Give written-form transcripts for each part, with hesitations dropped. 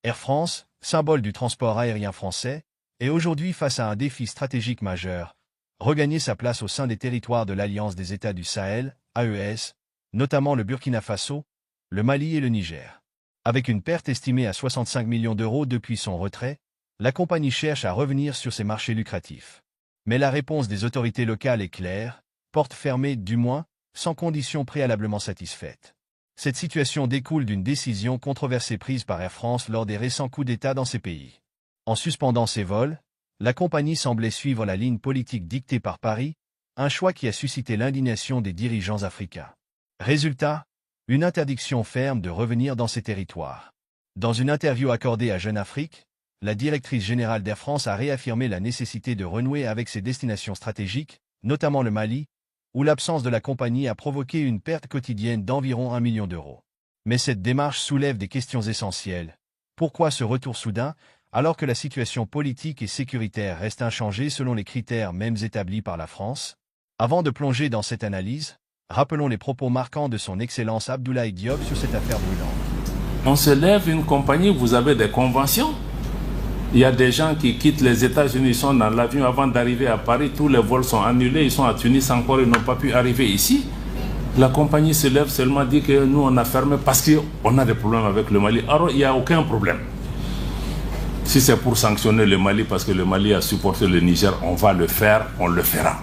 Air France, symbole du transport aérien français, est aujourd'hui face à un défi stratégique majeur, regagner sa place au sein des territoires de l'Alliance des États du Sahel, AES, notamment le Burkina Faso, le Mali et le Niger. Avec une perte estimée à 65 millions d'euros depuis son retrait, la compagnie cherche à revenir sur ses marchés lucratifs. Mais la réponse des autorités locales est claire, porte fermée du moins, sans conditions préalablement satisfaites. Cette situation découle d'une décision controversée prise par Air France lors des récents coups d'État dans ces pays. En suspendant ses vols, la compagnie semblait suivre la ligne politique dictée par Paris, un choix qui a suscité l'indignation des dirigeants africains. Résultat, une interdiction ferme de revenir dans ces territoires. Dans une interview accordée à Jeune Afrique, la directrice générale d'Air France a réaffirmé la nécessité de renouer avec ses destinations stratégiques, notamment le Mali, où l'absence de la compagnie a provoqué une perte quotidienne d'environ 1 million d'euros. Mais cette démarche soulève des questions essentielles. Pourquoi ce retour soudain, alors que la situation politique et sécuritaire reste inchangée selon les critères mêmes établis par la France? Avant de plonger dans cette analyse, rappelons les propos marquants de son Excellence Abdoulaye Diop sur cette affaire brûlante. On se lève une compagnie, vous avez des conventions. Il y a des gens qui quittent les États-Unis, ils sont dans l'avion avant d'arriver à Paris, tous les vols sont annulés, ils sont à Tunis encore, ils n'ont pas pu arriver ici. La compagnie se lève seulement, dit que nous on a fermé parce qu'on a des problèmes avec le Mali. Alors il n'y a aucun problème. Si c'est pour sanctionner le Mali parce que le Mali a supporté le Niger, on va le faire, on le fera.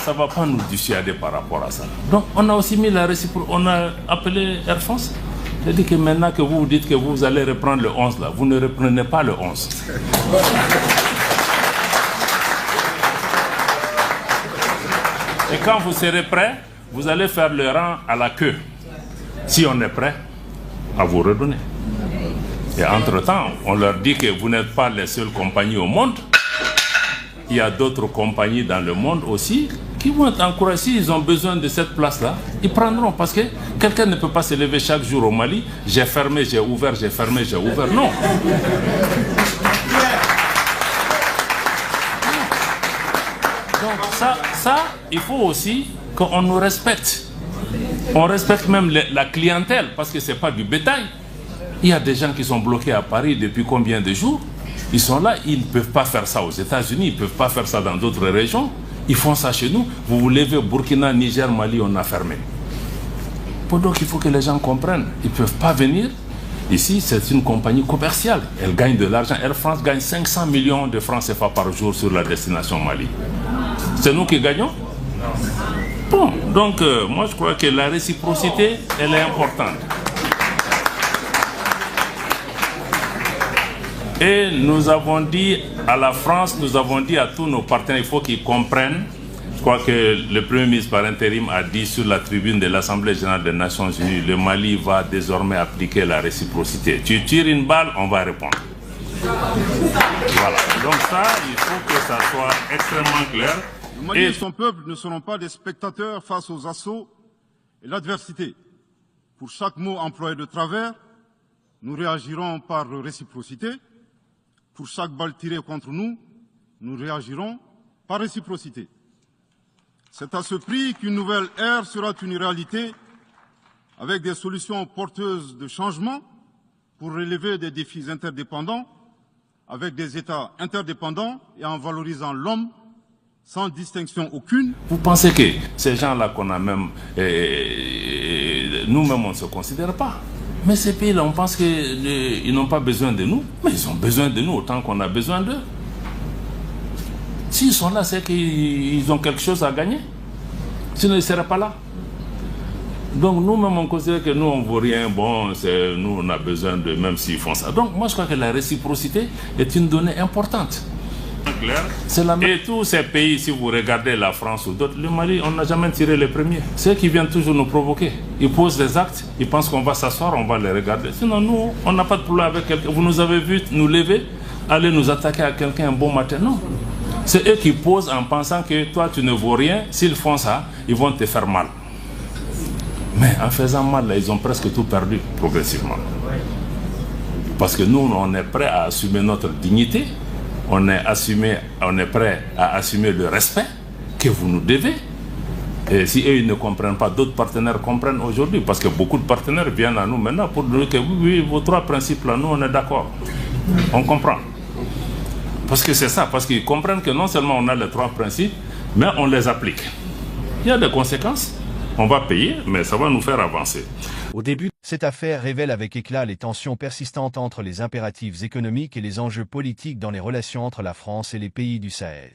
Ça va pas nous dissuader par rapport à ça. Donc on a aussi mis la réciproque, on a appelé Air France. J'ai dit que maintenant que vous dites que vous allez reprendre le 11 là, vous ne reprenez pas le 11. Et quand vous serez prêt, vous allez faire le rang à la queue. Si on est prêt, à vous redonner. Et entre-temps, on leur dit que vous n'êtes pas les seules compagnies au monde. Il y a d'autres compagnies dans le monde aussi qui vont être encouragées. S'ils ont besoin de cette place-là, ils prendront. Parce que quelqu'un ne peut pas se lever chaque jour au Mali. J'ai fermé, j'ai ouvert, j'ai fermé, j'ai ouvert. Non. Donc ça, il faut aussi qu'on nous respecte. On respecte même la clientèle parce que ce n'est pas du bétail. Il y a des gens qui sont bloqués à Paris depuis combien de jours? Ils sont là, ils ne peuvent pas faire ça aux États-Unis, ils ne peuvent pas faire ça dans d'autres régions. Ils font ça chez nous. Vous vous levez, Burkina, Niger, Mali, on a fermé. Donc il faut que les gens comprennent. Ils ne peuvent pas venir. Ici, c'est une compagnie commerciale. Elle gagne de l'argent. Air France gagne 500 millions de francs CFA par jour sur la destination Mali. C'est nous qui gagnons? Bon, donc moi je crois que la réciprocité, elle est importante. Et nous avons dit à la France, nous avons dit à tous nos partenaires, il faut qu'ils comprennent. Je crois que le Premier ministre par intérim a dit sur la tribune de l'Assemblée générale des Nations Unies, le Mali va désormais appliquer la réciprocité. Tu tires une balle, on va répondre. Voilà. Donc ça, il faut que ça soit extrêmement clair. Le Mali et son peuple ne seront pas des spectateurs face aux assauts et l'adversité. Pour chaque mot employé de travers, nous réagirons par réciprocité. Pour chaque balle tirée contre nous, nous réagirons par réciprocité. C'est à ce prix qu'une nouvelle ère sera une réalité avec des solutions porteuses de changement pour relever des défis interdépendants, avec des États interdépendants et en valorisant l'homme sans distinction aucune. Vous pensez que ces gens-là qu'on a même, nous-mêmes on ne se considère pas. Mais ces pays-là, on pense qu'ils n'ont pas besoin de nous, mais ils ont besoin de nous autant qu'on a besoin d'eux. S'ils sont là, c'est qu'ils ont quelque chose à gagner. Sinon, ils ne seraient pas là. Donc nous-mêmes, on considère que nous, on ne vaut rien. Bon, nous, on a besoin d'eux, même s'ils font ça. Donc moi, je crois que la réciprocité est une donnée importante. Et tous ces pays, si vous regardez la France ou d'autres, le Mali, on n'a jamais tiré les premiers. Ceux qui viennent toujours nous provoquer. Ils posent des actes, ils pensent qu'on va s'asseoir, on va les regarder. Sinon, nous, on n'a pas de problème avec quelqu'un. Vous nous avez vu nous lever, aller nous attaquer à quelqu'un un bon matin. Non. C'est eux qui posent en pensant que toi, tu ne vaux rien. S'ils font ça, ils vont te faire mal. Mais en faisant mal, là, ils ont presque tout perdu progressivement. Parce que nous, on est prêts à assumer notre dignité. On est prêt à assumer le respect que vous nous devez. Et si eux ils ne comprennent pas, d'autres partenaires comprennent aujourd'hui, parce que beaucoup de partenaires viennent à nous maintenant pour dire que oui, vos 3 principes là, nous on est d'accord, on comprend. Parce que c'est ça, parce qu'ils comprennent que non seulement on a les 3 principes, mais on les applique. Il y a des conséquences, on va payer, mais ça va nous faire avancer. Au début, cette affaire révèle avec éclat les tensions persistantes entre les impératifs économiques et les enjeux politiques dans les relations entre la France et les pays du Sahel.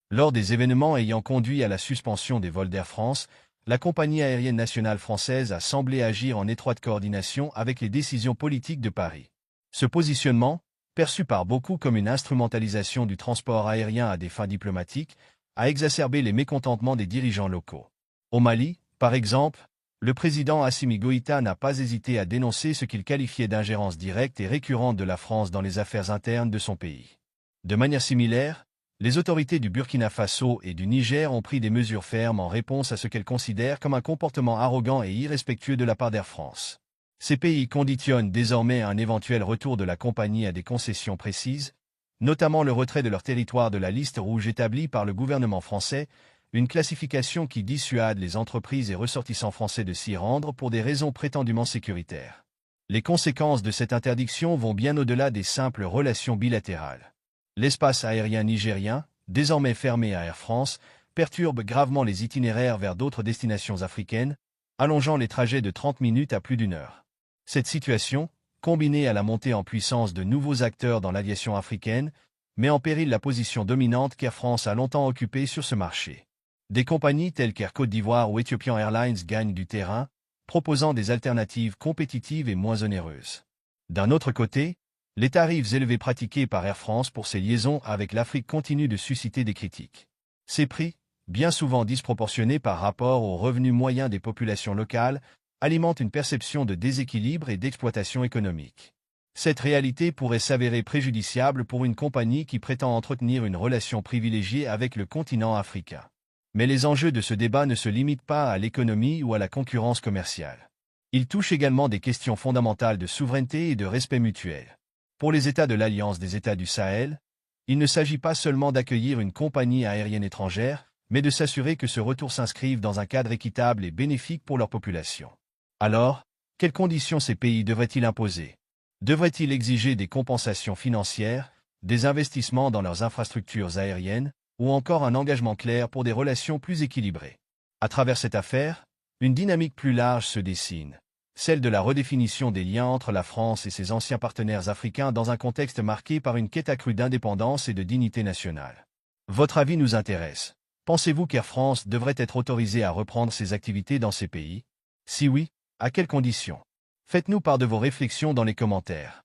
Lors des événements ayant conduit à la suspension des vols d'Air France, la compagnie aérienne nationale française a semblé agir en étroite coordination avec les décisions politiques de Paris. Ce positionnement, perçu par beaucoup comme une instrumentalisation du transport aérien à des fins diplomatiques, a exacerbé les mécontentements des dirigeants locaux. Au Mali, par exemple, le président Assimi Goïta n'a pas hésité à dénoncer ce qu'il qualifiait d'ingérence directe et récurrente de la France dans les affaires internes de son pays. De manière similaire, les autorités du Burkina Faso et du Niger ont pris des mesures fermes en réponse à ce qu'elles considèrent comme un comportement arrogant et irrespectueux de la part d'Air France. Ces pays conditionnent désormais un éventuel retour de la compagnie à des concessions précises, notamment le retrait de leur territoire de la liste rouge établie par le gouvernement français, une classification qui dissuade les entreprises et ressortissants français de s'y rendre pour des raisons prétendument sécuritaires. Les conséquences de cette interdiction vont bien au-delà des simples relations bilatérales. L'espace aérien nigérien, désormais fermé à Air France, perturbe gravement les itinéraires vers d'autres destinations africaines, allongeant les trajets de 30 minutes à plus d'1 heure. Cette situation, combinée à la montée en puissance de nouveaux acteurs dans l'aviation africaine, met en péril la position dominante qu'Air France a longtemps occupée sur ce marché. Des compagnies telles qu'Air Côte d'Ivoire ou Ethiopian Airlines gagnent du terrain, proposant des alternatives compétitives et moins onéreuses. D'un autre côté, les tarifs élevés pratiqués par Air France pour ses liaisons avec l'Afrique continuent de susciter des critiques. Ces prix, bien souvent disproportionnés par rapport aux revenus moyens des populations locales, alimentent une perception de déséquilibre et d'exploitation économique. Cette réalité pourrait s'avérer préjudiciable pour une compagnie qui prétend entretenir une relation privilégiée avec le continent africain. Mais les enjeux de ce débat ne se limitent pas à l'économie ou à la concurrence commerciale. Ils touchent également des questions fondamentales de souveraineté et de respect mutuel. Pour les États de l'Alliance des États du Sahel, il ne s'agit pas seulement d'accueillir une compagnie aérienne étrangère, mais de s'assurer que ce retour s'inscrive dans un cadre équitable et bénéfique pour leur population. Alors, quelles conditions ces pays devraient-ils imposer? Devraient-ils exiger des compensations financières, des investissements dans leurs infrastructures aériennes, ou encore un engagement clair pour des relations plus équilibrées? À travers cette affaire, une dynamique plus large se dessine, celle de la redéfinition des liens entre la France et ses anciens partenaires africains dans un contexte marqué par une quête accrue d'indépendance et de dignité nationale. Votre avis nous intéresse. Pensez-vous qu'Air France devrait être autorisée à reprendre ses activités dans ces pays? Si oui, à quelles conditions? Faites-nous part de vos réflexions dans les commentaires.